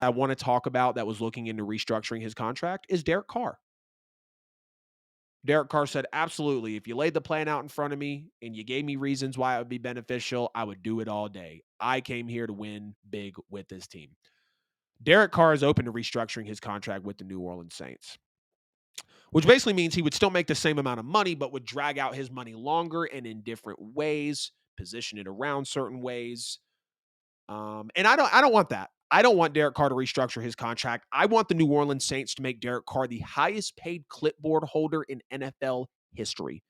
I want to talk about that was looking into restructuring his contract is Derek Carr. Derek Carr said, absolutely. If you laid the plan out in front of me and you gave me reasons why it would be beneficial, I would do it all day. I came here to win big with this team. Derek Carr is open to restructuring his contract with the New Orleans Saints, which basically means he would still make the same amount of money, but would drag out his money longer and in different ways, position it around certain ways. And I don't want that. I don't want Derek Carr to restructure his contract. I want the New Orleans Saints to make Derek Carr the highest paid clipboard holder in NFL history.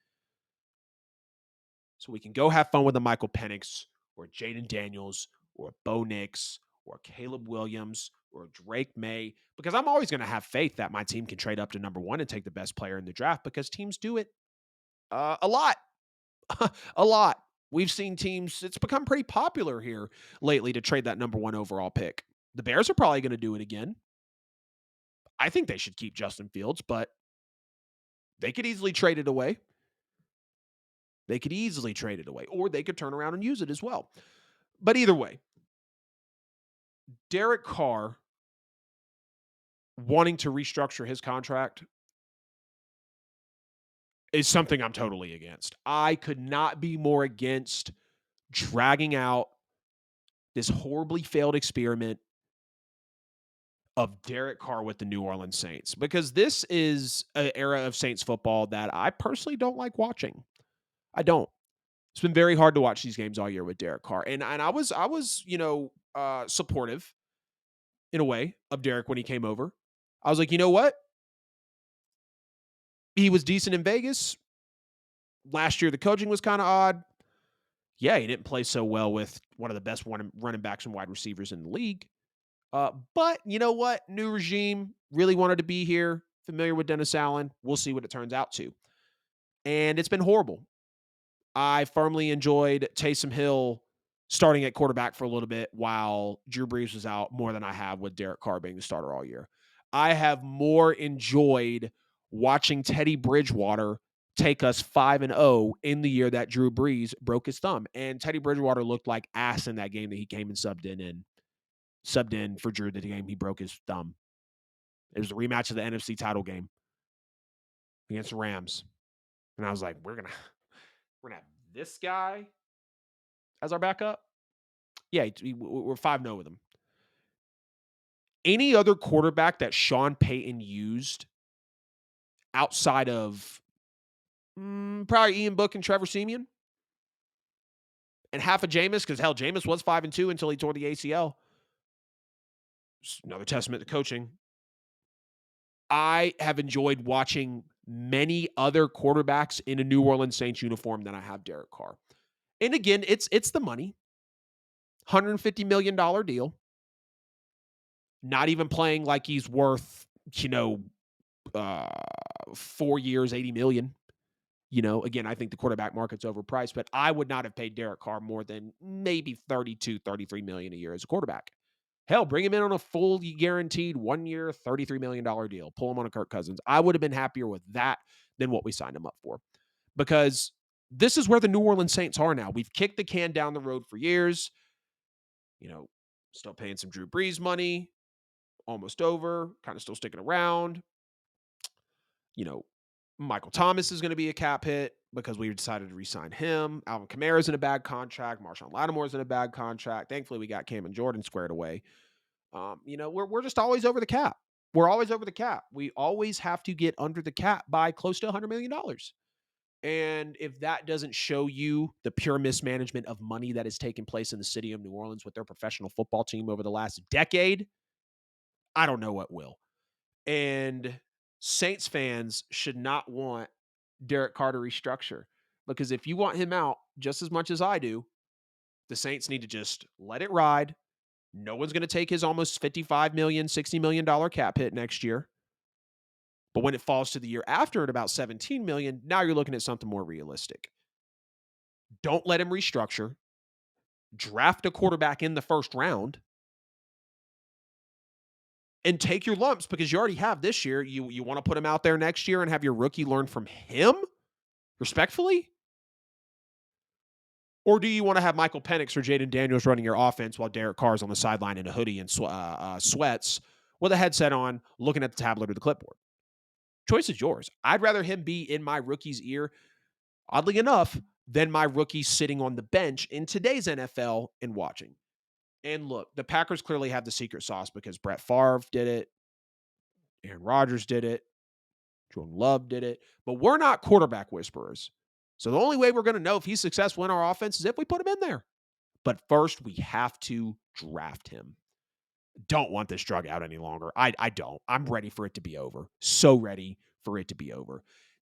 So we can go have fun with a Michael Penix or Jaden Daniels or Bo Nix or Caleb Williams or Drake May, because I'm always going to have faith that my team can trade up to number one and take the best player in the draft because teams do it a lot. A lot. We've seen teams, it's become pretty popular here lately to trade that number one overall pick. The Bears are probably going to do it again. I think they should keep Justin Fields, but they could easily trade it away. They could easily trade it away, or they could turn around and use it as well. But either way, Derek Carr wanting to restructure his contract is something I'm totally against. I could not be more against dragging out this horribly failed experiment of Derek Carr with the New Orleans Saints, because this is an era of Saints football that I personally don't like watching. I don't. It's been very hard to watch these games all year with Derek Carr, and I was supportive in a way of Derek when he came over. I was like, you know what? He was decent in Vegas. Last year, the coaching was kind of odd. Yeah, he didn't play so well with one of the best running backs and wide receivers in the league. But you know what? New regime really wanted to be here. Familiar with Dennis Allen. We'll see what it turns out to. And it's been horrible. I firmly enjoyed Taysom Hill starting at quarterback for a little bit while Drew Brees was out more than I have with Derek Carr being the starter all year. I have more enjoyed watching Teddy Bridgewater take us 5-0 in the year that Drew Brees broke his thumb. And Teddy Bridgewater looked like ass in that game that he came and subbed in for Drew the game he broke his thumb. It was a rematch of the NFC title game against the Rams. And I was like, we're gonna have this guy as our backup. Yeah, we're 5-0 with him. Any other quarterback that Sean Payton used outside of probably Ian Book and Trevor Siemian and half of Jameis, because hell, Jameis was 5-2 until he tore the ACL. It's another testament to coaching. I have enjoyed watching many other quarterbacks in a New Orleans Saints uniform than I have Derek Carr. And again, it's the money. $150 million deal. Not even playing like he's worth, uh, 4 years, 80 million. Again, I think the quarterback market's overpriced, but I would not have paid Derek Carr more than maybe 32, 33 million a year as a quarterback. Hell, bring him in on a fully guaranteed 1 year, $33 million deal. Pull him on a Kirk Cousins. I would have been happier with that than what we signed him up for, because this is where the New Orleans Saints are now. We've kicked the can down the road for years. You know, Still paying some Drew Brees money, almost over, kind of still sticking around. You know, Michael Thomas is going to be a cap hit because we decided to re-sign him. Alvin Kamara's in a bad contract. Marshawn Lattimore's in a bad contract. Thankfully, we got Cam and Jordan squared away. We're just always over the cap. We're always over the cap. We always have to get under the cap by close to $100 million. And if that doesn't show you the pure mismanagement of money that has taken place in the city of New Orleans with their professional football team over the last decade, I don't know what will. And Saints fans should not want Derek Carr to restructure, because if you want him out just as much as I do, the Saints need to just let it ride. No one's going to take his almost $55 million, $60 million cap hit next year. But when it falls to the year after at about 17 million, now you're looking at something more realistic. Don't let him restructure. Draft a quarterback in the first round and take your lumps, because you already have this year. You want to put him out there next year and have your rookie learn from him respectfully? Or do you want to have Michael Penix or Jaden Daniels running your offense while Derek Carr's on the sideline in a hoodie and sweats with a headset on, looking at the tablet or the clipboard? Choice is yours. I'd rather him be in my rookie's ear, oddly enough, than my rookie sitting on the bench in today's NFL and watching. And look, the Packers clearly have the secret sauce because Brett Favre did it, Aaron Rodgers did it, Jordan Love did it, but we're not quarterback whisperers. So the only way we're going to know if he's successful in our offense is if we put him in there. But first, we have to draft him. Don't want this drug out any longer. I don't. I'm ready for it to be over. So ready for it to be over.